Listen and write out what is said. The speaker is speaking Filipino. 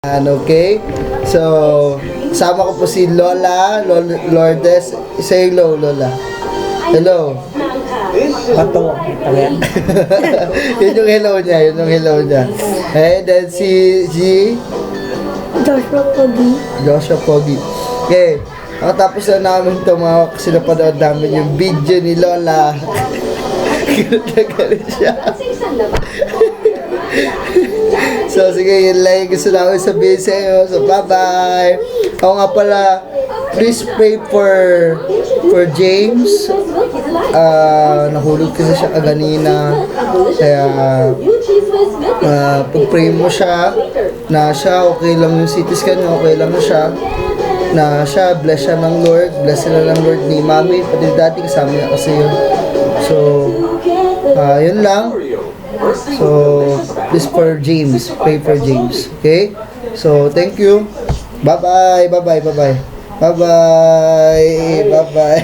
Okay? So, kasama ko po si Lola, Lourdes. Say hello, Lola. Hello. Pato. Yun yung hello niya, yun yung hello niya. And then si Joshua Pogi. Joshua Pogi. Okay. Tapos na namin ito mga kasi napanood namin yung video ni Lola. Galit na galit siya. So sige, yun lang yung gusto namin sabihin sa inyo. So bye-bye. Ako nga pala, please pray for James. Nahulog kasi siya kaganina. Kaya pag-pray mo siya na siya okay lang yung CT scan niya, okay lang na siya. Na siya, bless siya ng Lord, bless sila ng Lord ni Mami, pati dati kasama niya kasi yun. So, yun lang. So, this for James, pray for James, okay? So, thank you. Bye-bye, bye-bye, bye-bye. Bye-bye, bye-bye.